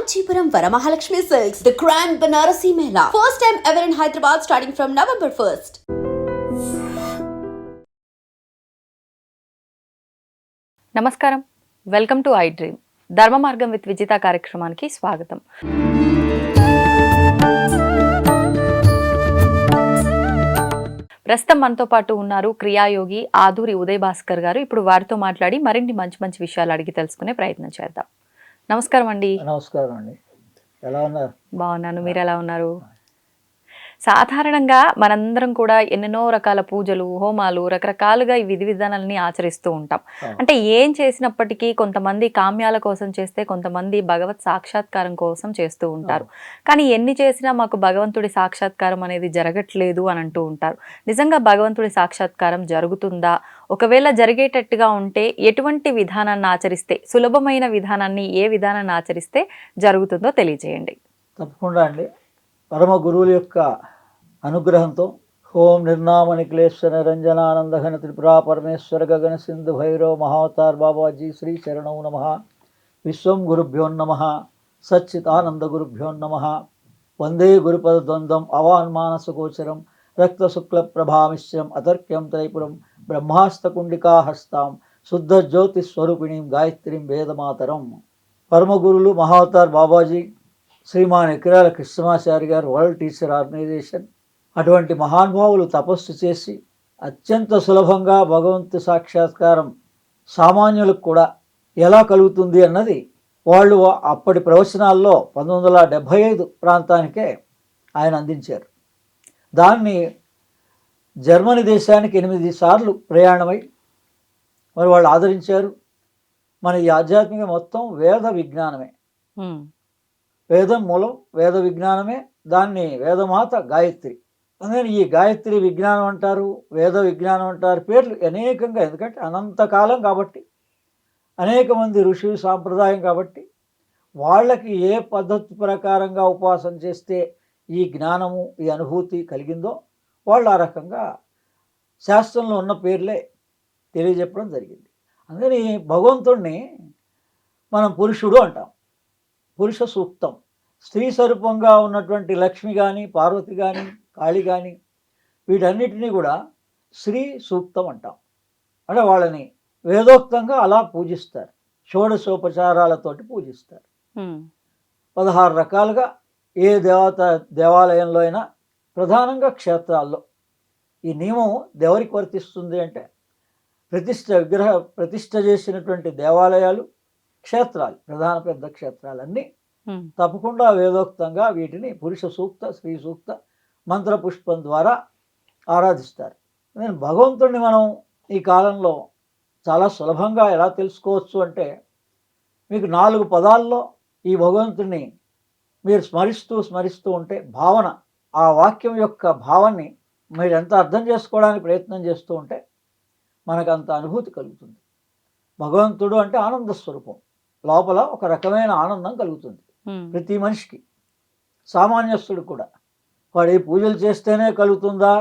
Kanchipuram Varamahalakshmi Silks, the Grand Banarasi Mela. First time ever in Hyderabad starting from November 1st. నమస్కారం, welcome to I dream. ధర్మ మార్గం with Vijitha కార్యక్రమానికి స్వాగతం. ప్రస్తుతం మనతో పాటు ఉన్నారు క్రియాయోగి ఆధూరి ఉదయ్ భాస్కర్ గారు. ఇప్పుడు వారితో మాట్లాడి మరిన్ని మంచి మంచి విషయాలు అడిగి తెలుసుకునే ప్రయత్నం చేద్దాం. నమస్కారం అండి. నమస్కారం అండి. ఎలా ఉన్నారు? బాగున్నాను, మీరు ఎలా ఉన్నారు? సాధారణంగా మనందరం కూడా ఎన్నెన్నో రకాల పూజలు, హోమాలు, రకరకాలుగా ఈ విధి విధానాలని ఆచరిస్తూ ఉంటాం. అంటే ఏం చేసినప్పటికీ కొంతమంది కామ్యాల కోసం చేస్తే, కొంతమంది భగవత్ సాక్షాత్కారం కోసం చేస్తూ ఉంటారు. కానీ ఎన్ని చేసినా మాకు భగవంతుడి సాక్షాత్కారం అనేది జరగట్లేదు అని అంటూ ఉంటారు. నిజంగా భగవంతుడి సాక్షాత్కారం జరుగుతుందా? ఒకవేళ జరిగేటట్టుగా ఉంటే ఎటువంటి విధానాన్ని ఆచరిస్తే, సులభమైన విధానాన్ని ఏ విధానాన్ని ఆచరిస్తే జరుగుతుందో తెలియజేయండి. తప్పకుండా అండి. పరమ గురువుల యొక్క అనుగ్రహంతో ఓం నిర్నామ నిఖిలేశ్వర నిరంజనానందఘన త్రిపురా పరమేశ్వర గగన సింధు భైరవ మహావతార్ బాబాజీ శ్రీ చరణౌ నమ. విశ్వం గురుభ్యో నమ. సచ్చితానంద గురుభ్యో నమ. వందే గురుపద ద్వంద్వం అవాన్మానసగోచరం రక్తశుక్ల ప్రభామిశ్రం అతర్క్యం త్రైపురం బ్రహ్మాస్తకుండికాహస్తాం శుద్ధ జ్యోతి స్వరూపిణీం గాయత్రీం వేదమాతరం. పరమగురులు మహావతార్ బాబాజీ శ్రీమాన్ ఎకిరాల కృష్ణమాచారి గారు, వరల్డ్ టీచర్ ఆర్గనైజేషన్, అటువంటి మహానుభావులు తపస్సు చేసి అత్యంత సులభంగా భగవంతు సాక్షాత్కారం సామాన్యులకు కూడా ఎలా కలుగుతుంది అన్నది వాళ్ళు అప్పటి ప్రవచనాల్లో 1975 ప్రాంతానికే ఆయన అందించారు. దాన్ని జర్మనీ దేశానికి 8 సార్లు ప్రయాణమై మరి వాళ్ళు ఆదరించారు. మన ఈ ఆధ్యాత్మిక మొత్తం వేద విజ్ఞానమే. వేదం మూలం, వేద విజ్ఞానమే. దాన్ని వేదమాత గాయత్రి. అందుకని ఈ గాయత్రి విజ్ఞానం అంటారు, వేద విజ్ఞానం అంటారు. పేర్లు అనేకంగా, ఎందుకంటే అనంతకాలం కాబట్టి, అనేక మంది ఋషి సాంప్రదాయం కాబట్టి, వాళ్ళకి ఏ పద్ధతి ప్రకారంగా ఉపాసన చేస్తే ఈ జ్ఞానము, ఈ అనుభూతి కలిగిందో వాళ్ళు ఆ రకంగా శాస్త్రంలో ఉన్న పేర్లే తెలియజెప్పడం జరిగింది. అందుకని భగవంతుణ్ణి మనం పురుషుడు అంటాం. పురుష సూక్తం. స్త్రీ స్వరూపంగా ఉన్నటువంటి లక్ష్మి కానీ, పార్వతి కానీ, కాళి కానీ, వీటన్నిటినీ కూడా శ్రీ సూక్తం అంటాం. అంటే వాళ్ళని వేదోక్తంగా అలా పూజిస్తారు. షోడశోపచారాలతోటి పూజిస్తారు. 16 రకాలుగా ఏ దేవాలయంలో అయినా, ప్రధానంగా క్షేత్రాల్లో ఈ నియమం ఎవరికి వర్తిస్తుంది అంటే, విగ్రహ ప్రతిష్ఠ చేసినటువంటి దేవాలయాలు, క్షేత్రాలు, ప్రధాన పెద్ద క్షేత్రాలన్నీ తప్పకుండా వేదోక్తంగా వీటిని పురుష సూక్త, స్త్రీ సూక్త మంత్రపుష్పం ద్వారా ఆరాధిస్తారు. నేను భగవంతుడిని మనం ఈ కాలంలో చాలా సులభంగా ఎలా తెలుసుకోవచ్చు అంటే, మీకు 4 పదాల్లో ఈ భగవంతుడిని మీరు స్మరిస్తూ ఉంటే భావన, ఆ వాక్యం యొక్క భావాన్ని మీరు ఎంత అర్థం చేసుకోవడానికి ప్రయత్నం చేస్తూ ఉంటే మనకు అంత అనుభూతి కలుగుతుంది. భగవంతుడు అంటే ఆనంద స్వరూపం. లోపల ఒక రకమైన ఆనందం కలుగుతుంది ప్రతి మనిషికి, సామాన్యస్తుడు కూడా. వాడు ఈ పూజలు చేస్తేనే కలుగుతుందా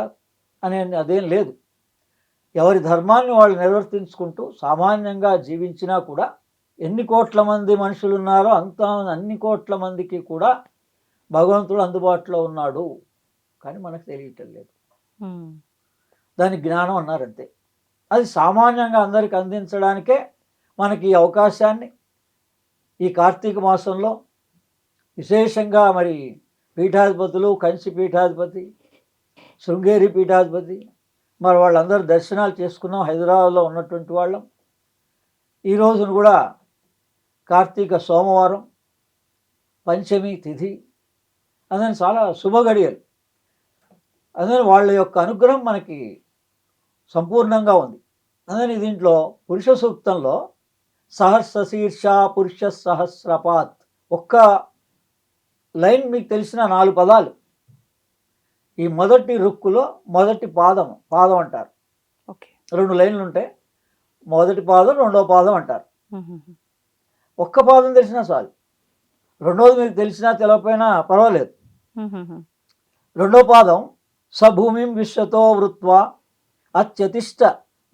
అనే అదేం లేదు. ఎవరి ధర్మాన్ని వాళ్ళు నిర్వర్తించుకుంటూ సామాన్యంగా జీవించినా కూడా, ఎన్ని కోట్ల మంది మనుషులు ఉన్నారో అన్ని కోట్ల మందికి కూడా భగవంతుడు అందుబాటులో ఉన్నాడు. కానీ మనకు తెలియటం లేదు. దాని జ్ఞానం అన్నారంతే. అది సామాన్యంగా అందరికి అందించడానికే మనకి ఈ అవకాశాన్ని ఈ కార్తీక మాసంలో విశేషంగా మరి పీఠాధిపతులు, కంచి పీఠాధిపతి, శృంగేరి పీఠాధిపతి, మరి వాళ్ళందరూ దర్శనాలు చేసుకున్నాం. హైదరాబాద్లో ఉన్నటువంటి వాళ్ళం. ఈ రోజును కూడా కార్తీక సోమవారం, పంచమి తిథి, అందుకని చాలా శుభగడియలు. అందుకని వాళ్ళ యొక్క అనుగ్రహం మనకి సంపూర్ణంగా ఉంది. అందుకని దీంట్లో పురుష సూక్తంలో సహస్రశీర్ష పురుష సహస్రపాత్, ఒక్క లైన్ మీకు తెలిసిన 4 పదాలు. ఈ మొదటి రుక్కులో మొదటి పాదం అంటారు. 2 లైన్లు ఉంటాయి. మొదటి పాదం, రెండవ పాదం అంటారు. ఒక్క పాదం తెలిసినా చాలు. రెండోది మీకు తెలిసినా తెలియకపోయినా పర్వాలేదు. రెండో పాదం సభూమిం విశ్వతో వృత్వా అత్యతిష్ట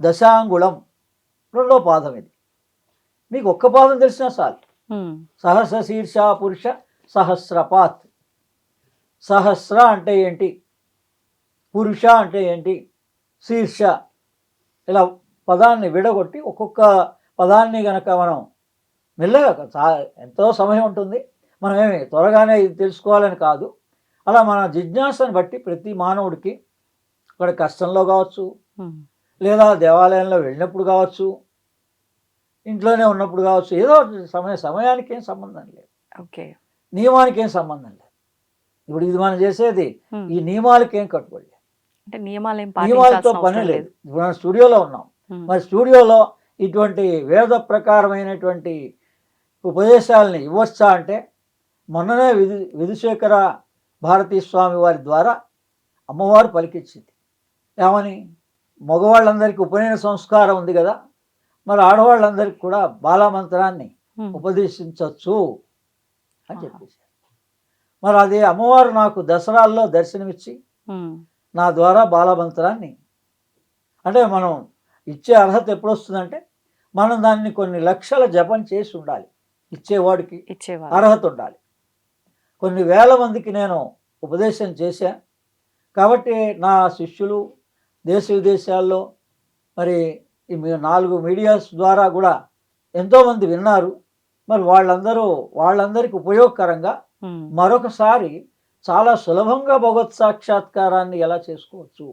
దశాంగుళం. రెండో పాదం ఇది. మీకు ఒక్క పాదం తెలిసినా చాలు. సహస్ర శీర్ష పురుష సహస్రపాత్. సహస్ర అంటే ఏంటి, పురుష అంటే ఏంటి, శీర్ష, ఇలా పదాన్ని విడగొట్టి ఒక్కొక్క పదాన్ని గనక మనం మెల్లగా ఎంతో సమయం ఉంటుంది, మనం ఏమి త్వరగానే ఇది తెలుసుకోవాలని కాదు, అలా మన జిజ్ఞాసను బట్టి ప్రతి మానవుడికి అక్కడ కష్టంలో కావచ్చు, లేదా దేవాలయంలో వెళ్ళినప్పుడు కావచ్చు, ఇంట్లోనే ఉన్నప్పుడు కావచ్చు, ఏదో సమయానికి ఏం సంబంధం లేదు, ఓకే, నియమానికి ఏం సంబంధం లేదు. ఇప్పుడు ఇది మనం చేసేది ఈ నియమాలకి ఏం కట్టుబడి లేదు, అంటే నియమాలతో పని లేదు. ఇప్పుడు మనం స్టూడియోలో ఉన్నాం, మరి స్టూడియోలో ఇటువంటి వేద ప్రకారమైనటువంటి ఉపదేశాలని ఇవ్వచ్చా అంటే, మొన్ననే విధుశేఖర భారతీ స్వామి వారి ద్వారా అమ్మవారు పలికించింది. ఏమని, మగవాళ్ళందరికీ ఉపనయన సంస్కారం ఉంది కదా, మరి ఆడవాళ్ళందరికీ కూడా బాలమంత్రాన్ని ఉపదేశించవచ్చు అని చెప్పేసి. మరి అది అమ్మవారు నాకు దసరాల్లో దర్శనమిచ్చి నా ద్వారా బాలమంత్రాన్ని, అంటే మనం ఇచ్చే అర్హత ఎప్పుడు వస్తుందంటే, మనం దాన్ని కొన్ని లక్షల జపం చేసి ఉండాలి, ఇచ్చేవాడికి అర్హత ఉండాలి. కొన్ని వేల మందికి నేను ఉపదేశం చేశాను కాబట్టి నా శిష్యులు దేశ విదేశాల్లో మరి ఈ 4 మీడియాస్ ద్వారా కూడా ఎంతోమంది విన్నారు. మరి వాళ్ళందరికీ ఉపయోగకరంగా మరొకసారి చాలా సులభంగా భగవత్ సాక్షాత్కారాన్ని ఎలా చేసుకోవచ్చు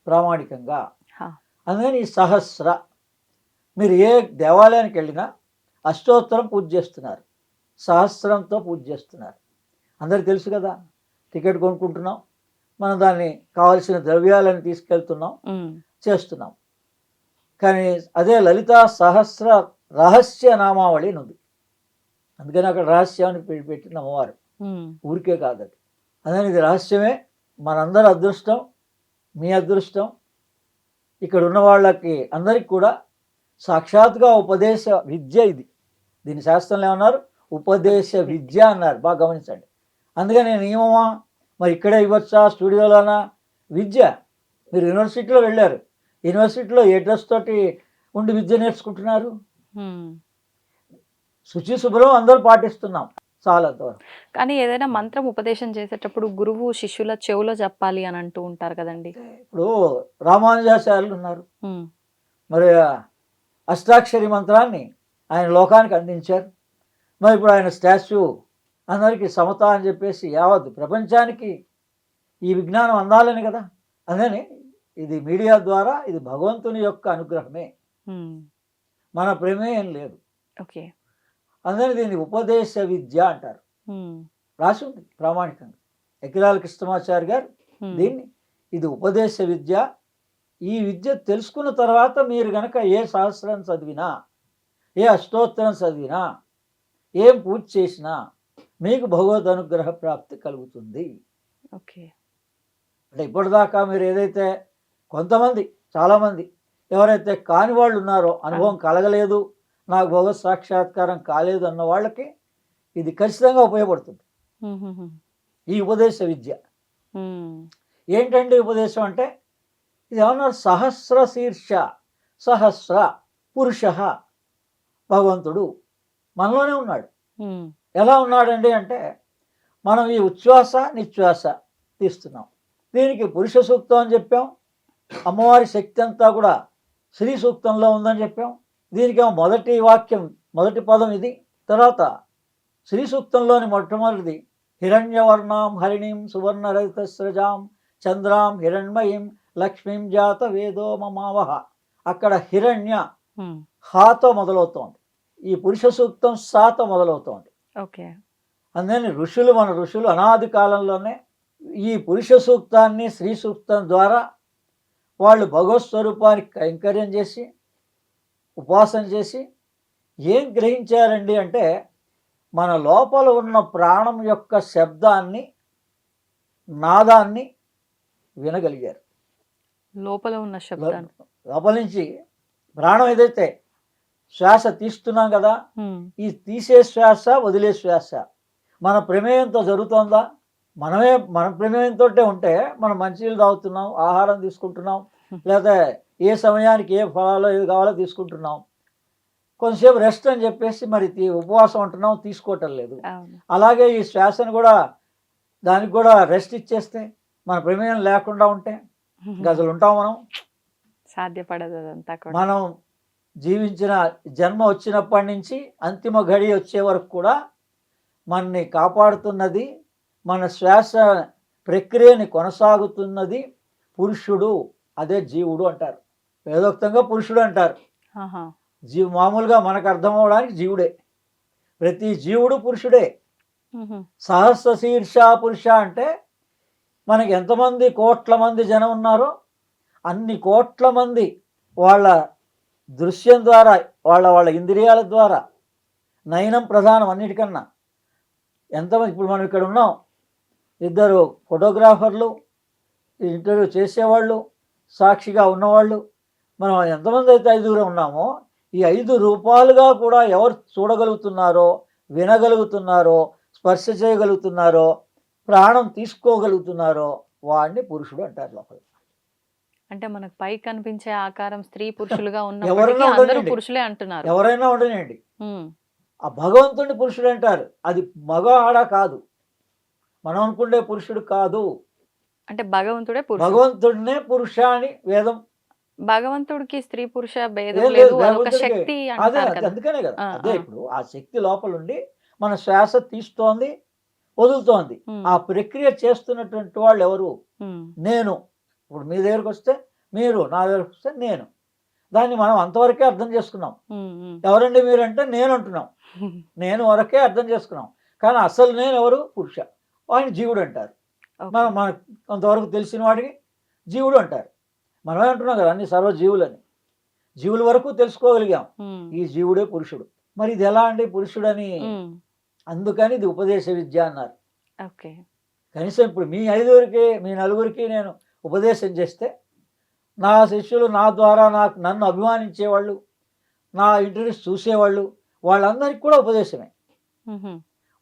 ప్రామాణికంగా. అందుకని ఈ సహస్ర, మీరు ఏ దేవాలయానికి వెళ్ళినా అష్టోత్తరం పూజ చేస్తున్నారు, సహస్రంతో పూజ చేస్తున్నారు. అందరికి తెలుసు కదా, టికెట్ కొనుక్కుంటున్నాం, మనం దాన్ని కావలసిన ద్రవ్యాలను తీసుకెళ్తున్నాం, చేస్తున్నాం. కానీ అదే లలితా సహస్ర రహస్య నామావళి ఉంది, అందుకని అక్కడ రహస్యాన్ని పెట్టిన అమ్మవారు, ఊరికే కాదు అది. అందుకని ఇది రహస్యమే, మనందరి అదృష్టం, మీ అదృష్టం. ఇక్కడ ఉన్న వాళ్ళకి అందరికి కూడా సాక్షాత్గా ఉపదేశ విద్య ఇది. దీని శాస్త్రంలో ఏమన్నారు, ఉపదేశ విద్య అన్నారు, బాగా గమనించండి. అందుకని నియమమా, మరి ఇక్కడే ఇవ్వచ్చా స్టూడియోలోనా, విద్య. మీరు యూనివర్సిటీలో వెళ్ళారు, యూనివర్సిటీలో ఏ డ్రెస్ తోటి ఉండి విద్య నేర్చుకుంటున్నారు, శుచి శుభ్రం అందరూ పాటిస్తున్నాం, చాలా. కానీ ఏదైనా మంత్రం ఉపదేశం చేసేటప్పుడు గురువు శిష్యుల చెవులో చెప్పాలి అని అంటూ ఉంటారు కదండి. ఇప్పుడు రామానుజాచార్యులు ఉన్నారు, మరి అష్టాక్షరి మంత్రాన్ని ఆయన లోకానికి అందించారు. మరి ఇప్పుడు ఆయన స్టాచ్యూ అందరికీ సమత అని చెప్పేసి యావత్ ప్రపంచానికి ఈ విజ్ఞానం అందాలని కదా. అందుకని ఇది మీడియా ద్వారా ఇది భగవంతుని యొక్క అనుగ్రహమే, మన ప్రమేయం లేదు. ఓకే, అందుకని దీన్ని ఉపదేశ విద్య అంటారు, రాసి ఉంది ప్రామాణికంగా. ఎకిరాల కృష్ణమాచారి గారు దీన్ని, ఇది ఉపదేశ విద్య. ఈ విద్య తెలుసుకున్న తర్వాత మీరు గనక ఏ సహస్రం చదివినా, ఏ అష్టోత్తరం చదివినా, ఏం పూజ చేసినా మీకు భగవద్ అనుగ్రహ ప్రాప్తి కలుగుతుంది. ఓకే, అంటే ఇప్పటిదాకా మీరు ఏదైతే కొంతమంది, చాలామంది ఎవరైతే కాని వాళ్ళు ఉన్నారో, అనుభవం కలగలేదు, నాకు భగవత్ సాక్షాత్కారం కాలేదు అన్న వాళ్ళకి ఇది ఖచ్చితంగా ఉపయోగపడుతుంది ఈ ఉపదేశ విద్య. ఏంటండి ఉపదేశం అంటే, ఇది ఏమన్నారు, సహస్ర శీర్ష సహస్ర పురుష, భగవంతుడు మనలోనే ఉన్నాడు. ఎలా ఉన్నాడండి అంటే, మనం ఈ ఉచ్ఛ్వాస నిశ్వాస తీస్తున్నాం, దీనికి పురుష సూక్తం అని చెప్పాం. అమ్మవారి శక్తి అంతా కూడా శ్రీ సూక్తంలో ఉందని చెప్పాం. దీనికేమో మొదటి వాక్యం, మొదటి పదం ఇది. తర్వాత శ్రీ సూక్తంలోని మొట్టమొదటిది, హిరణ్యవర్ణాం హరిణీం సువర్ణరహిత స్రజాం చంద్రాం హిరణ్మయీం లక్ష్మీం జాత వేదో మమావహ. అక్కడ హిరణ్య హాతో మొదలవుతోంది, ఈ పురుష సూక్తం సాతో మొదలవుతోంది. ఓకే, అందుకని మన ఋషులు అనాది కాలంలోనే ఈ పురుష సూక్తాన్ని శ్రీ సూక్తం ద్వారా వాళ్ళు భగవత్ స్వరూపానికి కైంకర్యం చేసి ఉపాసన చేసి ఏం గ్రహించారండి అంటే, మన లోపల ఉన్న ప్రాణం యొక్క శబ్దాన్ని, నాదాన్ని వినగలిగారు. లోపల ఉన్న శబ్దాన్ని, లోపల నుంచి ప్రాణం ఏదైతే శ్వాస తీస్తున్నాం కదా, ఈ తీసే శ్వాస వదిలే శ్వాస మన ప్రమేయంతో జరుగుతుందా? మన ప్రమేయంతో ఉంటే మనం మంచినీళ్ళు తాగుతున్నాం, ఆహారం తీసుకుంటున్నాం, లేదా ఏ సమయానికి ఏ ఫలాలు ఏది కావాలో తీసుకుంటున్నాం. కొంతసేపు రెస్ట్ అని చెప్పేసి మరి ఉపవాసం ఉంటున్నాం, తీసుకోవటం లేదు. అవును. అలాగే ఈ శ్వాసను కూడా దానికి కూడా రెస్ట్ ఇచ్చేస్తే, మన ప్రమేయం లేకుండా ఉంటే ఇంకా అసలు ఉంటాం మనం? సాధ్యపడదు అదంతా కూడా. మనం జీవించిన జన్మ వచ్చినప్పటి నుంచి అంతిమ గడి వచ్చే వరకు కూడా మనని కాపాడుతున్నది, మన శ్వాస ప్రక్రియని కొనసాగుతున్నది పురుషుడు, అదే జీవుడు అంటారు. వేదోక్తంగా పురుషుడు అంటారు. ఆహా. మామూలుగా మనకు అర్థం అవడానికి జీవుడే. ప్రతి జీవుడు పురుషుడే. మ్హూ. సహస్ర శీర్ష పురుష అంటే మనకి ఎంతమంది కోట్ల మంది జనం ఉన్నారో అన్ని కోట్ల మంది వాళ్ళ దృశ్యం ద్వారా, వాళ్ళ ఇంద్రియాల ద్వారా, నయనం ప్రధానం అన్నిటికన్నా. ఎంతమంది ఇప్పుడు మనం ఇక్కడ ఉన్నాం, ఇద్దరు ఫోటోగ్రాఫర్లు, ఇంటర్వ్యూ చేసేవాళ్ళు, సాక్షిగా ఉన్నవాళ్ళు, మనం ఎంతమంది అయితే 5 ఉన్నామో ఈ 5 రూపాలుగా కూడా ఎవరు చూడగలుగుతున్నారో, వినగలుగుతున్నారో, స్పర్శ చేయగలుగుతున్నారో, ప్రాణం తీసుకోగలుగుతున్నారో వాడిని పురుషుడు అంటారు లోపల. అంటే మనకు పై కనిపించే ఆకారం స్త్రీ పురుషులుగా ఉన్నప్పటికీ ఎవరైనా అందరూ ఉండనివ్వండి. పురుషులే అంటున్నారు. ఎవరైనా ఉండనండి, ఉమ్. ఆ భగవంతుడిని పురుషుడు అంటారు. అది మగ ఆడ కాదు, మనం అనుకునే పురుషుడు కాదు. అంటే భగవంతుడే పురుషుడు. భగవంతుడినే పురుష అని వేదం. భగవంతుడికి స్త్రీ పురుష భేదం ఏం లేదు, లేదు, అదొక భగవంతుడికి శక్తి అదే అంటారు కదా. అందుకనే కదా. ఆ, అదే ఆ. ఇప్పుడు ఆ శక్తి లోపల ఉండి మన శ్వాస తీస్తోంది, వదులుతోంది. ఉమ్. ఆ ప్రక్రియ చేస్తున్నటువంటి వాళ్ళు ఎవరు? ఉమ్. నేను. ఇప్పుడు మీ దగ్గరకు వస్తే మీరు, నా దగ్గరకు వస్తే నేను. దాన్ని మనం అంతవరకే అర్థం చేసుకున్నాం. ఉమ్. ఉమ్. ఎవరండి మీరంటే నేను అంటున్నాం. నేను వరకే అర్థం చేసుకున్నాం. కానీ అసలు నేను ఎవరు? పురుష. ఆయన జీవుడు అంటారు. ఓకే. మనకు కొంతవరకు తెలిసిన వాడికి జీవుడు అంటారు. మనమే అంటున్నాం కదా అన్ని సర్వజీవులని. జీవుల వరకు తెలుసుకోగలిగాం, ఉమ్. ఈ జీవుడే పురుషుడు. మరి ఇది ఎలా అండి పురుషుడని? ఉమ్. అందుకని ఇది ఉపదేశ విద్య అన్నారు. ఓకే. కనీసం ఇప్పుడు మీ 5 మీ 4 నేను ఉపదేశం చేస్తే, నా శిష్యులు నా ద్వారా నన్ను అభిమానించేవాళ్ళు, నా ఇంటర్వ్యూస్ చూసేవాళ్ళు, వాళ్ళందరికీ కూడా ఉపదేశమే. ఉహు.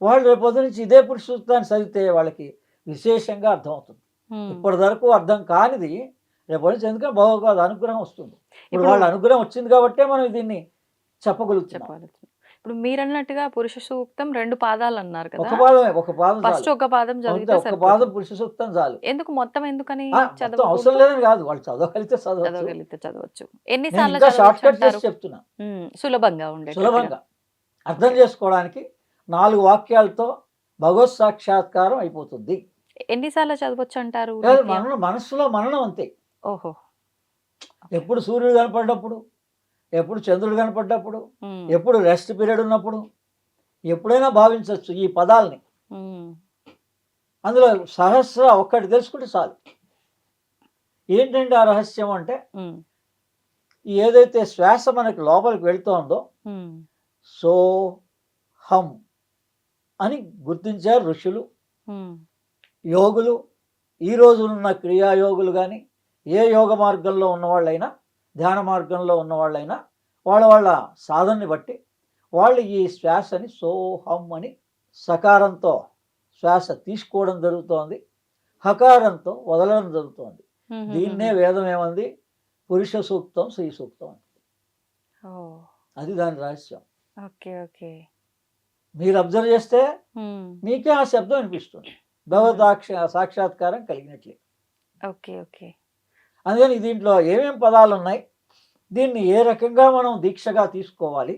వాళ్ళు రేపొద్దు నుంచి ఇదే పురుష సూక్తాన్ని చదివితే వాళ్ళకి విశేషంగా అర్థమవుతుంది. ఉమ్. ఇప్పటి వరకు అర్థం కానిది రేపటి నుంచి ఎందుకంటే భగవద్ అనుగ్రహం వస్తుంది. ఇప్పుడు ఇప్పుడు వాళ్ళ అనుగ్రహం వచ్చింది కాబట్టే మనం దీన్ని చెప్పగలుగుతున్నాం. చెప్పాలి. ఇప్పుడు మీరు అన్నట్టుగా పురుష సూక్తం 2 పాదాలు అన్నారు ఒక కదా. పాదమే, ఒక పాదం ఫస్ట్ చాలు. ఒక పాదం అంతే, చదివితే ఒక పాదం సరిపోతుంది. పురుష సూక్తం చాలు. ఎందుకు మొత్తం ఎందుకని మొత్తం అవసరం లేదని కాదు, వాళ్ళు చదవగలిగితే చదవచ్చు. చదవగలిగితే చదవచ్చు. నేను ఎన్నిసార్లు ఇంకా షార్ట్ చదవచ్చు కట్ చేసి అంటారు? చెప్తున్నా. సులభంగా ఉండే సులభంగా అర్థం చేసుకోవడానికి 4 వాక్యాలతో భగవత్ సాక్షాత్కారం అయిపోతుంది. ఎన్నిసార్లు చదవచ్చు అంటారు? కాదు, నిత్యం? మనసులో మననం అంతే. ఓహో. ఎప్పుడు సూర్యుడు కనపడ్డప్పుడు, ఎప్పుడు చంద్రుడు కనపడ్డప్పుడు, ఉమ్. ఎప్పుడు రెస్ట్ పీరియడ్ ఉన్నప్పుడు, ఎప్పుడైనా భావించవచ్చు ఈ పదాలని. ఉమ్. అందులో సహస్ర ఒక్కటి తెలుసుకుంటే చాలు. ఏంటంటే ఆ రహస్యం అంటే, ఉమ్. ఏదైతే శ్వాస మనకి లోపలికి వెళ్తోందో ఉమ్. సోహం అని గుర్తించారు ఋషులు, ఉమ్. యోగులు. ఈ రోజు ఉన్న క్రియాయోగులు కానీ, ఏ యోగ మార్గంలో ఉన్నవాళ్ళైనా, ధ్యాన మార్గంలో ఉన్నవాళ్ళైనా, వాళ్ళ సాధనని బట్టి వాళ్ళు ఈ శ్వాసని సోహం అని సకారంతో శ్వాస తీసుకోవడం జరుగుతోంది, హకారంతో వదలడం జరుగుతోంది. ఉమ్. దీన్నే వేదం ఏమంది? పురుష సూక్తం, శ్రీ సూక్తం అని. ఓ. అది దాని రహస్యం. ఓకే. ఓకే. మీరు అబ్జర్వ్ చేస్తే ఉమ్. మీకే ఆ శబ్దం అనిపిస్తుంది, భగవద్ సాక్షాత్కారం కలిగినట్లే. ఓకే. ఓకే. అందుకని దీంట్లో ఏమేం పదాలు ఉన్నాయి, దీన్ని ఏ రకంగా మనం దీక్షగా తీసుకోవాలి?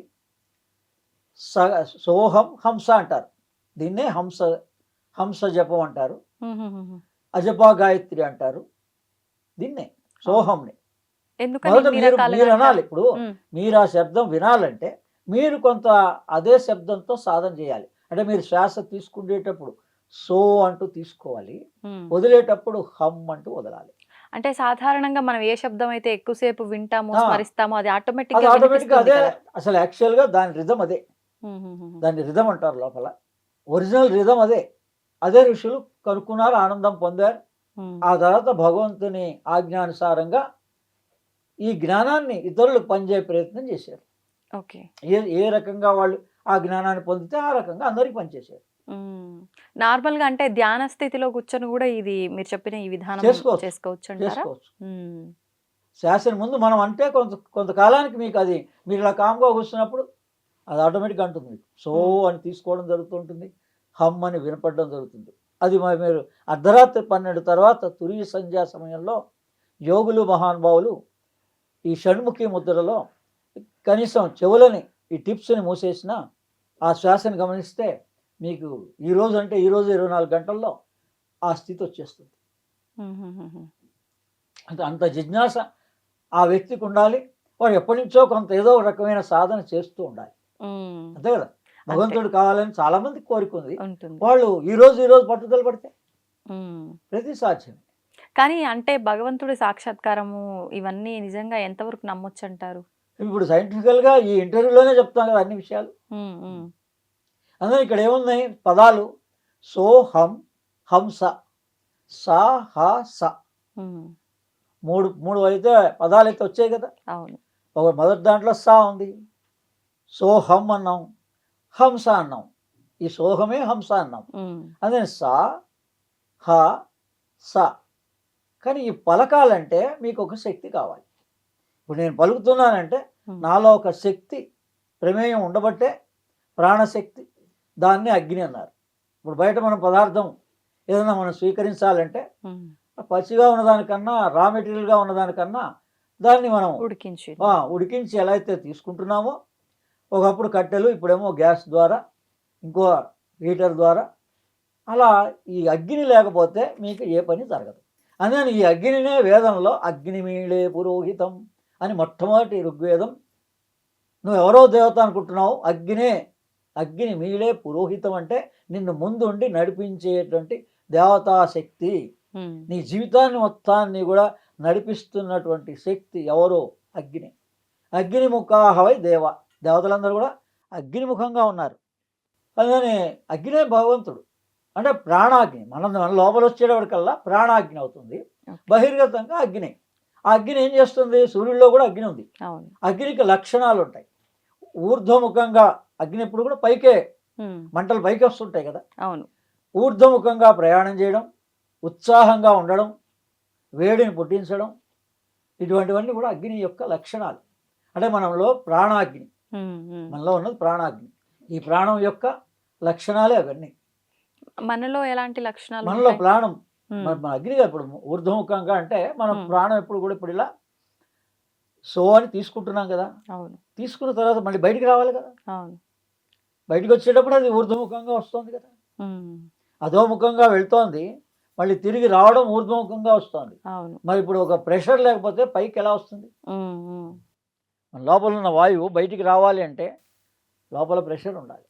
సోహం హంస అంటారు, దీన్నే హంస జపం అంటారు, ఉమ్. ఉమ్. అజపా గాయత్రి అంటారు. దీన్నే సోహంని ఎందుకని మొదట ఇన్ని మీరు రకాలుగా అనాలి. అంటారు? ఇప్పుడు ఉమ్. మీరు ఆ శబ్దం వినాలంటే మీరు కొంత అదే శబ్దంతో సాధన చేయాలి. అంటే మీరు శ్వాస తీసుకునేటప్పుడు సో అంటూ తీసుకోవాలి, ఉమ్. వదిలేటప్పుడు హమ్ అంటూ వదలాలి. అంటే సాధారణంగా మనం ఏ శబ్దం అయితే ఎక్కువసేపు వింటామో, ఆ. స్మరిస్తామో అది ఆటోమేటిక్ అది గా ఆటోమేటిక్గా వినిపిస్తుంది అదే. కదా. అసలు యాక్చువల్గా దాని రిధం అదే, దాన్ని రిధం అంటారు. లోపల ఒరిజినల్ రిధం అదే. అదే ఋషులు కనుక్కున్నారు, ఆనందం పొందారు. ఆ తర్వాత భగవంతుని ఆజ్ఞానుసారంగా ఈ జ్ఞానాన్ని ఇతరులకు పనిచేయ ప్రయత్నం చేశారు. ఓకే. ఏ రకంగా వాళ్ళు ఆ జ్ఞానాన్ని పొందితే ఆ రకంగా అందరికి పనిచేశారు. నార్మల్ గా అంటే ధ్యాన స్థితిలో కూర్చొని కూడా ఇది మీరు చెప్పిన ఈ విధానం చేసుకోవచ్చు. చేసుకోవచ్చు అంటారా? చేసుకోవచ్చు. శ్వాసని ముందు మనం అంటే కొంతకాలానికి మీకు అది మీరు ఇలా కామ్గా కూర్చున్నప్పుడు అది ఆటోమేటిక్గా అంటుంది మీకు సో అని తీసుకోవడం జరుగుతుంటుంది, హమ్ అని వినపడడం జరుగుతుంది. అది మీరు అర్ధరాత్రి 12 తర్వాత తురియ సంధ్యా సమయంలో యోగులు మహానుభావులు ఈ షణ్ముఖి ముద్రలో కనీసం చెవులని ఈ టిప్స్ని మూసేసిన ఆ శ్వాసని గమనిస్తే మీకు ఈరోజు అంటే ఈరోజు 24 గంటల్లో ఆ స్థితి వచ్చేస్తుంది. అంటే అంత జిజ్ఞాస ఆ వ్యక్తికి ఉండాలి. వాడు ఎప్పటి నుంచో కొంత ఏదో ఒక రకమైన సాధన చేస్తూ ఉండాలి. అంతే కదా, భగవంతుడు కావాలని చాలా మందికి కోరిక ఉంది. వాళ్ళు ఈరోజు పట్టుదల పడితే ప్రతి సాధ్యమే. కానీ అంటే భగవంతుడి సాక్షాత్కారము ఇవన్నీ నిజంగా ఎంతవరకు నమ్మొచ్చు అంటారు? ఇప్పుడు సైంటిఫికల్గా ఈ ఇంటర్వ్యూలోనే చెప్తాం కదా అన్ని విషయాలు. అందులో ఇక్కడ ఏమున్నాయి పదాలు? సోహం, హంస, సా, హ, స. మూడు అయితే పదాలు అయితే వచ్చాయి కదా. అవును. మొదటి దాంట్లో సా ఉంది, సోహం అన్నాం, హంస అన్నాం. ఈ సోహమే హంస అన్నాం. అదే సా, హ, స. కానీ ఈ పలకాలంటే మీకు ఒక శక్తి కావాలి. ఇప్పుడు నేను పలుకుతున్నానంటే నాలో ఒక శక్తి ప్రమేయం ఉండబట్టే ప్రాణశక్తి, దాన్ని అగ్ని అన్నారు. ఇప్పుడు బయట మనం పదార్థం ఏదైనా మనం స్వీకరించాలంటే పచ్చిగా ఉన్నదానికన్నా రా మెటీరియల్గా ఉన్నదానికన్నా దాన్ని మనం ఉడికించి ఎలా అయితే తీసుకుంటున్నామో, ఒకప్పుడు కట్టెలు, ఇప్పుడేమో గ్యాస్ ద్వారా, ఇంకో హీటర్ ద్వారా, అలా ఈ అగ్ని లేకపోతే మీకు ఏ పని జరగదు. అందుకని ఈ అగ్నినే వేదంలో అగ్నిమీళే పురోహితం అని మొట్టమొదటి ఋగ్వేదం. నువ్వు ఎవరో దేవత అనుకుంటున్నావు, అగ్ని మీళే పురోహితం అంటే నిన్ను ముందుండి నడిపించేటువంటి దేవతాశక్తి. నీ జీవితాన్ని మొత్తాన్ని కూడా నడిపిస్తున్నటువంటి శక్తి ఎవరో అగ్ని. అగ్నిముఖాహవై దేవతలందరూ కూడా అగ్నిముఖంగా ఉన్నారు. అందుకని అగ్నే భగవంతుడు. అంటే ప్రాణాగ్ని మన లోపల వచ్చేటప్పటికల్లా ప్రాణాగ్ని అవుతుంది, బహిర్గతంగా అగ్ని. ఆ అగ్ని ఏం చేస్తుంది? సూర్యుడిలో కూడా అగ్ని ఉంది. అగ్నికి లక్షణాలు ఉంటాయి. ఊర్ధ్వముఖంగా అగ్ని ఎప్పుడు కూడా పైకే, మంటలు పైకి వస్తుంటాయి కదా. అవును. ఊర్ధ్వముఖంగా ప్రయాణం చేయడం, ఉత్సాహంగా ఉండడం, వేడిని పుట్టించడం, ఇటువంటివన్నీ కూడా అగ్ని యొక్క లక్షణాలు. అంటే మనలో ప్రాణాగ్ని, మనలో ఉన్నది ప్రాణాగ్ని. ఈ ప్రాణం యొక్క లక్షణాలే అవన్నీ. మనలో ఎలాంటి లక్షణాలు? మనలో ప్రాణం మన అగ్నిగా ఇప్పుడు ఊర్ధ్వముఖంగా అంటే మనం ప్రాణం ఎప్పుడు కూడా ఇప్పుడు ఇలా సో అని తీసుకుంటున్నాం కదా. అవును. తీసుకున్న తర్వాత మళ్ళీ బయటికి రావాలి కదా. అవును. బయటికి వచ్చేటప్పుడు అది ఊర్ధ్వముఖంగా వస్తుంది కదా. అధోముఖంగా వెళ్తోంది, మళ్ళీ తిరిగి రావడం ఊర్ధ్వముఖంగా వస్తుంది. అవును. మరి ఇప్పుడు ఒక ప్రెషర్ లేకపోతే పైకి ఎలా వస్తుంది? మన లోపల ఉన్న వాయువు బయటికి రావాలి అంటే లోపల ప్రెషర్ ఉండాలి.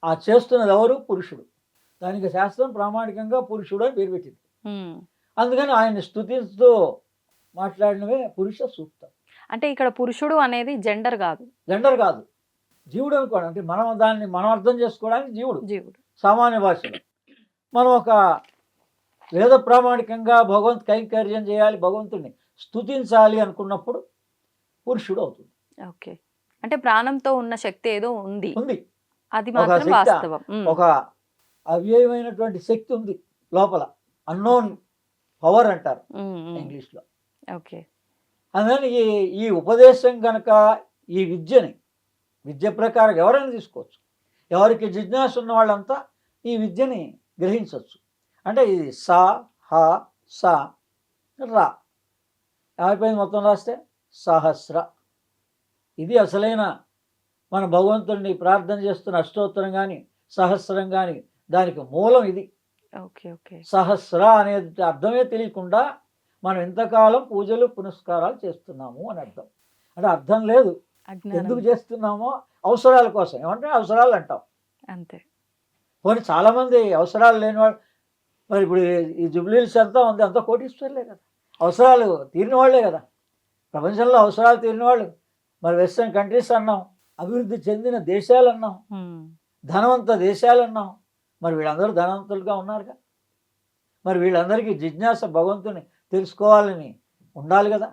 ఆ చేస్తున్నది ఎవరు? పురుషుడు. దానికి శాస్త్రం ప్రామాణికంగా పురుషుడు అని పేరు పెట్టింది. అందుకని ఆయన్ని స్తుతిస్తూ మాట్లాడినవే పురుష సూక్తం. అంటే ఇక్కడ పురుషుడు అనేది జెండర్ కాదు, జీవుడు అనుకోండి. అంటే మనం అర్థం చేసుకోవడానికి జీవుడు సామాన్య భాషలో. మనం ఒక వేద ప్రామాణికంగా భగవంతు కైంకర్యం చేయాలి, భగవంతుడిని స్తుతించాలి అనుకున్నప్పుడు పురుషుడు అవుతుంది. ఓకే. అంటే ప్రాణంతో ఉన్న శక్తి ఏదో ఉంది, అది ఒక మాత్రం వాస్తవం. ఒక అవ్యయమైనటువంటి శక్తి ఉంది లోపల, అన్నోన్ పవర్ అంటారు ఇంగ్లీష్లో. ఓకే. అందుకని ఈ ఉపదేశం కనుక ఈ విద్య ప్రకారం ఎవరైనా తీసుకోవచ్చు. ఎవరికి జిజ్ఞాస ఉన్న వాళ్ళంతా ఈ విద్యని గ్రహించవచ్చు. అంటే ఇది సా, హ, స, రా ఏమైపోయింది మొత్తం రాస్తే? సహస్ర. ఇది అసలైన మన భగవంతుడిని ప్రార్థన చేస్తున్న అష్టోత్తరం కానీ సహస్రం కానీ దానికి మూలం ఇది. సహస్ర అనేది అర్థమే తెలియకుండా మనం ఎంతకాలం పూజలు పునస్కారాలు చేస్తున్నాము అని అర్థం. అంటే అర్థం లేదు, ఎందుకు చేస్తున్నామో అవసరాల కోసం. ఏమంటే అవసరాలు అంటాం అంతే. పోనీ చాలామంది అవసరాలు లేని వాళ్ళు, మరి ఇప్పుడు ఈ జుబ్లీల్స్ అంతా ఉంది, అంతా కోటీశ్వర్లే కదా, అవసరాలు తీరిన వాళ్ళే కదా. ప్రపంచంలో అవసరాలు తీరిన వాళ్ళు. మరి వెస్ట్రన్ కంట్రీస్ అన్నాం, అభివృద్ధి చెందిన దేశాలు అన్నాం, ధనవంత దేశాలు అన్నాం. మరి వీళ్ళందరూ ధనవంతులుగా ఉన్నారుగా. మరి వీళ్ళందరికీ జిజ్ఞాస భగవంతుని తెలుసుకోవాలని ఉండాలి కదా.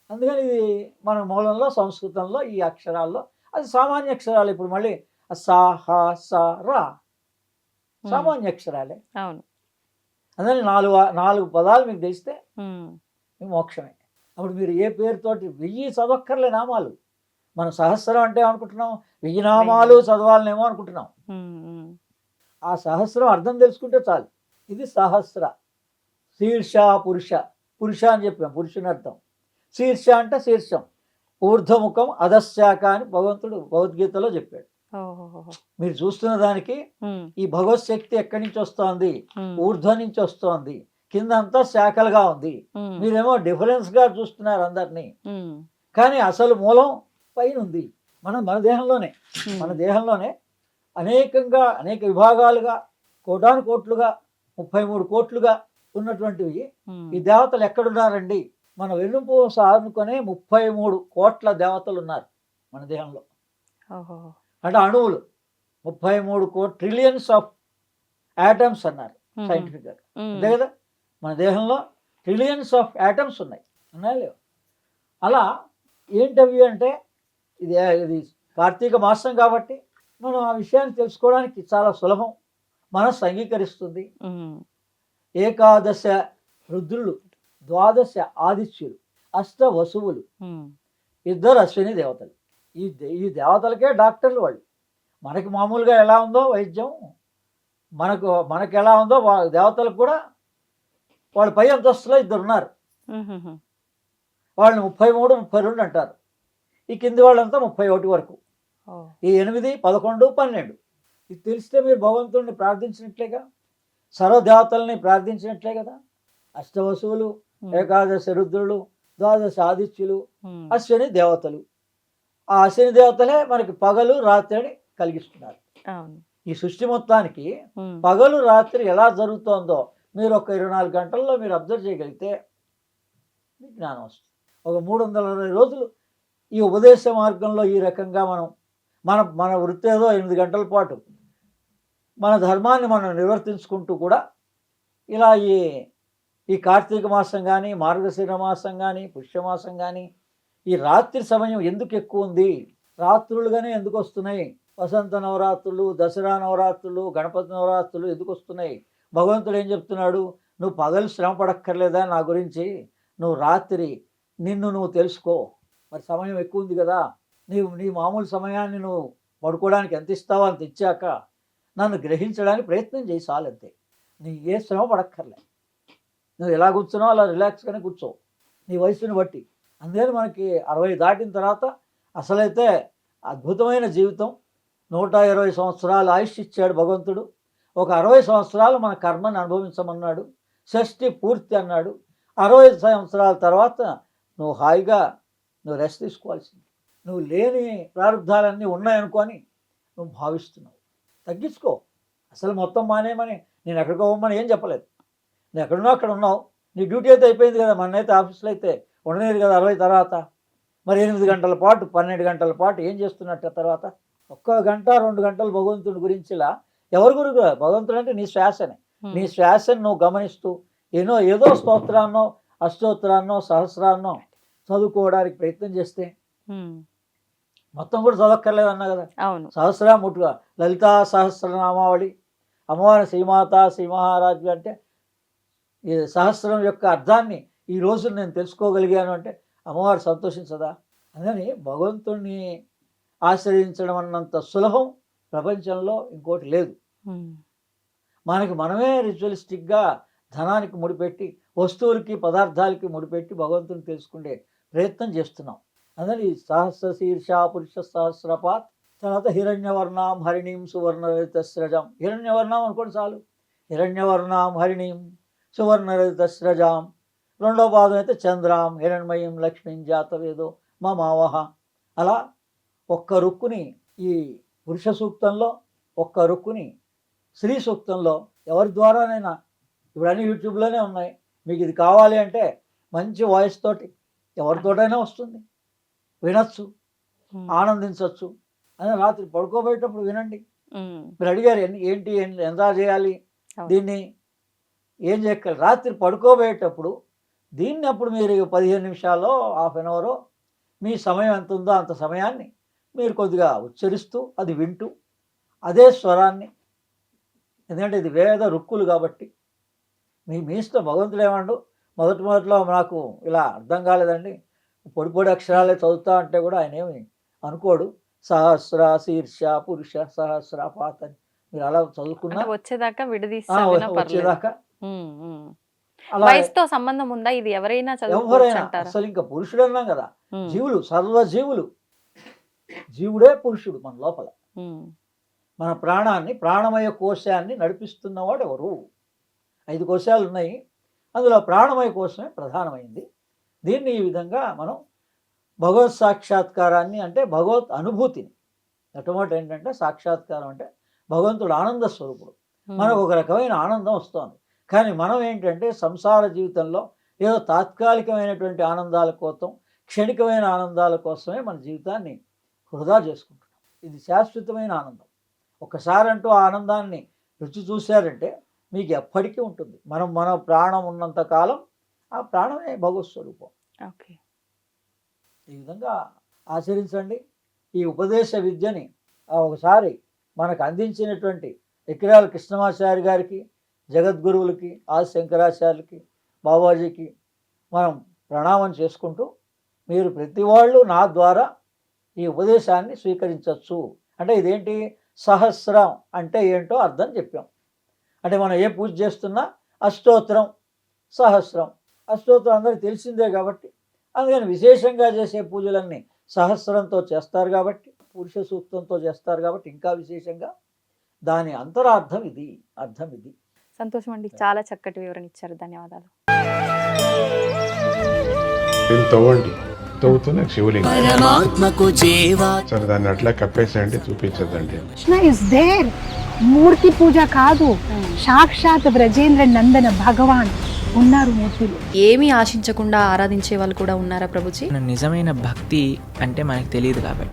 అందుకని ఇది మన మూలంలో సంస్కృతంలో ఈ అక్షరాల్లో అది సామాన్య అక్షరాలు. ఇప్పుడు మళ్ళీ సా, హ, స, రా సామాన్య అక్షరాలే. అవును. అందుకని నాలుగు పదాలు మీకు తెలిస్తే మీ మోక్షమే. అప్పుడు మీరు ఏ పేరుతోటి 1000 చదవక్కర్లే నామాలు. మనం సహస్రం అంటే ఏమనుకుంటున్నాం, 1000 నామాలు చదవాలనేమో అనుకుంటున్నాం. ఆ సహస్రం అర్థం తెలుసుకుంటే చాలు. ఇది సహస్ర. శీర్ష పురుష, పురుష అని చెప్పాం, పురుషుని అర్థం. శీర్ష అంటే శీర్షం, ఊర్ధ్వముఖం అధశాఖ అని భగవంతుడు భగవద్గీతలో చెప్పాడు. మీరు చూస్తున్న దానికి ఈ భగవత్ శక్తి ఎక్కడి నుంచి వస్తోంది, ఊర్ధ్వం నుంచి వస్తోంది, కింద అంతా శాఖలుగా ఉంది. మీరేమో డిఫరెన్స్ గా చూస్తున్నారు అందరినీ, కానీ అసలు మూలం పైన ఉంది. మన దేహంలోనే అనేకంగా అనేక విభాగాలుగా కోటాను కోట్లుగా 33 కోట్లుగా ఉన్నటువంటివి ఈ దేవతలు ఎక్కడున్నారండి? మన వెన్నుపు సానుకునే 33 కోట్ల దేవతలు ఉన్నారు మన దేహంలో. అంటే అణువులు 33 ట్రిలియన్స్ ఆఫ్ యాటమ్స్ అన్నారు సైంటిఫిక్ గా. అంతే కదా, మన దేహంలో ట్రిలియన్స్ ఆఫ్ యాటమ్స్ ఉన్నాయా లేవు? అలా ఏంటవి అంటే ఇది కార్తీక మాసం కాబట్టి మనం ఆ విషయాన్ని తెలుసుకోవడానికి చాలా సులభం, మనస్సు అంగీకరిస్తుంది. ఏకాదశ రుద్రులు, 12 ఆదిత్యులు, 8 వసువులు, 2 అశ్విని దేవతలు. ఈ దేవతలకే డాక్టర్లు వాళ్ళు. మనకి మామూలుగా ఎలా ఉందో వైద్యం, మనకు ఎలా ఉందో దేవతలకు కూడా వాళ్ళ పై అంతస్తులో 2 ఉన్నారు. వాళ్ళని 33, 32 అంటారు. ఈ కింది వాళ్ళంతా 31 వరకు. ఈ 8, 11, 12 ఇది తెలిస్తే మీరు భగవంతుడిని ప్రార్థించినట్లేగా, సర్వదేవతల్ని ప్రార్థించినట్లే కదా. 8 వసువులు, ఏకాదశ రుద్రులు, 12 ఆదిత్యులు, అశ్విని దేవతలు. ఆ అశ్విని దేవతలే మనకి పగలు రాత్రిని కలిగిస్తున్నారు. ఈ సృష్టి మొత్తానికి పగలు రాత్రి ఎలా జరుగుతోందో మీరు ఒక 24 గంటల్లో మీరు అబ్జర్వ్ చేయగలిగితే మీకు జ్ఞానం వస్తుంది. ఒక 360 రోజులు ఈ ఉపదేశ మార్గంలో ఈ రకంగా మన వృత్తి ఏదో 8 గంటల పాటు మన ధర్మాన్ని మనం నిర్వర్తించుకుంటూ కూడా ఇలా ఈ కార్తీక మాసం కానీ, మార్గశిర మాసం కానీ, పుష్యమాసం కానీ ఈ రాత్రి సమయం ఎందుకు ఎక్కువ ఉంది, రాత్రులుగానే ఎందుకు వస్తున్నాయి, వసంత నవరాత్రులు, దసరా నవరాత్రులు, గణపతి నవరాత్రులు ఎందుకు వస్తున్నాయి? భగవంతుడు ఏం చెప్తున్నాడు, నువ్వు పగలు శ్రమ పడక్కర్లేదా నా గురించి, నువ్వు రాత్రి నువ్వు తెలుసుకో. మరి సమయం ఎక్కువ ఉంది కదా, నీ మామూలు సమయాన్ని నువ్వు పడుకోవడానికి ఎంత ఇస్తావో అంత ఇచ్చాక నన్ను గ్రహించడానికి ప్రయత్నం చేయి చాలంతే. నీ ఏ శ్రమ పడక్కర్లే, నువ్వు ఎలా కూర్చున్నావు అలా రిలాక్స్గానే కూర్చో నీ వయసుని బట్టి. అందుకని మనకి 60 దాటిన తర్వాత అసలైతే అద్భుతమైన జీవితం. 120 సంవత్సరాలు ఆయుష్ ఇచ్చాడు భగవంతుడు. ఒక 60 సంవత్సరాలు మన కర్మని అనుభవించమన్నాడు, షష్ఠి పూర్తి అన్నాడు. 60 సంవత్సరాల తర్వాత నువ్వు హాయిగా రెస్ట్ తీసుకోవాల్సింది. నువ్వు లేని ప్రారంధాలన్నీ ఉన్నాయనుకొని నువ్వు భావిస్తున్నావు. తగ్గించుకో. అసలు మొత్తం మానేమని నేను ఎక్కడికో పోమని ఏం చెప్పలేదు. నువ్వు ఎక్కడున్నావు అక్కడ ఉన్నావు. నీ డ్యూటీ అయితే అయిపోయింది కదా. మనైతే ఆఫీస్లో అయితే ఉండలేదు కదా 60 తర్వాత. మరి 8 గంటల పాటు 12 గంటల పాటు ఏం చేస్తున్నట్టు తర్వాత 1 గంట 2 గంటలు భగవంతుడి గురించిలా ఎవరి గురించి? భగవంతుడు అంటే నీ శ్వాసనే. నీ శ్వాసను నువ్వు గమనిస్తూ ఏదో స్తోత్రాన్నో, అష్టోత్తరాన్నో, సహస్రాన్నో చదువుకోవడానికి ప్రయత్నం చేస్తే మొత్తం కూడా చదవక్కర్లేదు అన్నా కదా. సహస్ర ముట్టుగా లలితా సహస్రనామావళి, అమ్మవారి శ్రీమాత శ్రీ మహారాజు అంటే ఈ సహస్రం యొక్క అర్థాన్ని ఈ రోజు నేను తెలుసుకోగలిగాను అంటే అమ్మవారు సంతోషించదా? అందుకని భగవంతుణ్ణి ఆశ్రయించడం అన్నంత సులభం ప్రపంచంలో ఇంకోటి లేదు. మనమే రిచువలిస్టిక్గా ధనానికి ముడిపెట్టి, వస్తువులకి పదార్థాలకి ముడిపెట్టి భగవంతుని తెలుసుకునే ప్రయత్నం చేస్తున్నాం. అందుకని సహస్ర శీర్ష పురుష సహస్రపాత్, తర్వాత హిరణ్యవర్ణాం హరిణీం సువర్ణరజిత స్రజాం. హిరణ్యవర్ణం అనుకోండి చాలు. హిరణ్యవర్ణాం హరిణీం సువర్ణరజిత స్రజాం. 2వ పాదం అయితే చంద్రాం హిరణ్మయీం లక్ష్మీం జాతవేదో మమావహ. అలా ఒక్క రుక్కుని ఈ పురుష సూక్తంలో, ఒక్క రుక్కుని స్త్రీ సూక్తంలో ఎవరి ద్వారానైనా, ఇప్పుడు అన్ని యూట్యూబ్లోనే ఉన్నాయి. మీకు ఇది కావాలి అంటే మంచి వాయిస్ తోటి ఎవరితోటైనా వస్తుంది, వినొచ్చు, ఆనందించవచ్చు. అని రాత్రి పడుకోబోయేటప్పుడు వినండి. మీరు అడిగారు ఏంటి ఎంత చేయాలి దీన్ని, ఏం చేయగలరు? రాత్రి పడుకోబోయేటప్పుడు దీన్ని అప్పుడు మీరు 15 నిమిషాల్లో, హాఫ్ అన్ అవరో మీ సమయం ఎంత ఉందో అంత సమయాన్ని మీరు కొద్దిగా ఉచ్చరిస్తూ అది వింటూ అదే స్వరాన్ని, ఎందుకంటే ఇది వేద రుక్కులు కాబట్టి మీ ఇష్టం. భగవంతుడు ఏమన్నాడు, మొదట్లో నాకు ఇలా అర్థం కాలేదండి. పొడి పొడి అక్షరాలే చదువుతా అంటే కూడా ఆయన ఏమి అనుకోడు. సహస్ర శీర్ష పురుష సహస్ర పాత అని మీరు అలా చదువుకున్నా అంటే వచ్చేదాకా విడదీసి ఆ, చదివినా పర్లేదు. వచ్చేదాకా ఉమ్, ఉమ్. అలా వయసుతో సంబంధం ఉందా? ఇది ఎవరైనా చదువుకోవచ్చు ఎవరైనా అంటారా? అసలు ఇంకా పురుషుడు అన్నాం కదా, ఉమ్, జీవులు సర్వజీవులు, జీవుడే పురుషుడు మన లోపల. ఉమ్, మన ప్రాణాన్ని ప్రాణమయ కోశాన్ని నడిపిస్తున్నవాడు ఎవరు? 5 కోశాలు ఉన్నాయి, అందులో ప్రాణమయ కోశమే ప్రధానమైంది. దీన్ని ఈ విధంగా మనం భగవత్ సాక్షాత్కారాన్ని అంటే భగవత్ అనుభూతిని, మొట్టమొదటి ఏంటంటే సాక్షాత్కారం అంటే భగవంతుడు ఆనంద స్వరూపుడు, మనకు ఒక రకమైన ఆనందం వస్తుంది. కానీ మనం ఏంటంటే సంసార జీవితంలో ఏదో తాత్కాలికమైనటువంటి ఆనందాల కోసం, క్షణికమైన ఆనందాల కోసమే మన జీవితాన్ని వృధా చేసుకుంటున్నాం. ఇది శాశ్వతమైన ఆనందం. ఒకసారి అంటూ ఆ ఆనందాన్ని రుచి చూశారంటే మీకు ఎప్పటికీ ఉంటుంది. మన ప్రాణం ఉన్నంత కాలం ఆ ప్రాణమే భగవత్ స్వరూపం. ఓకే. ఈ విధంగా ఆచరించండి. ఈ ఉపదేశ విద్యని ఒకసారి మనకు అందించినటువంటి ఎకిరాల కృష్ణమాచారి గారికి, జగద్గురువులకి, ఆది శంకరాచార్యులకి, బాబాజీకి మనం ప్రణామం చేసుకుంటూ, మీరు ప్రతి వాళ్ళు నా ద్వారా ఈ ఉపదేశాన్ని స్వీకరించవచ్చు. అంటే ఇదేంటి, సహస్రం అంటే ఏంటో అర్థం చెప్పాం. అంటే మనం ఏ పూజ చేస్తున్నా అష్టోత్తరం, సహస్రం. అష్టోత్తరం అందరికీ తెలిసిందే కాబట్టి, అందుకని విశేషంగా చేసే పూజలన్నీ సహస్రంతో చేస్తారు కాబట్టి, పురుష సూక్తంతో చేస్తారు కాబట్టి ఇంకా విశేషంగా దాని అంతరార్థం ఇది, అర్థం ఇది. సంతోషం అండి, చాలా చక్కటి వివరణ ఇచ్చారు. ధన్యవాదాలు. దీన్ని తవ్వండి, తవ్వుతూనే శివలింగం. పరమాత్మకు జీవా సరే దాన్ని అట్లా కప్పేసేయండి, చూపించదండి. Krishna is there. మూర్తి పూజ కాదు, సాక్షాత్ బ్రజేంద్ర నందన భగవాన్ ఉన్నారు మూర్తిలో. ఏమీ ఆశించకుండా ఆరాధించే వాళ్ళు కూడా ఉన్నారా ప్రభుజీ? నిజమైన భక్తి అంటే మనకు తెలియదు కాబట్టి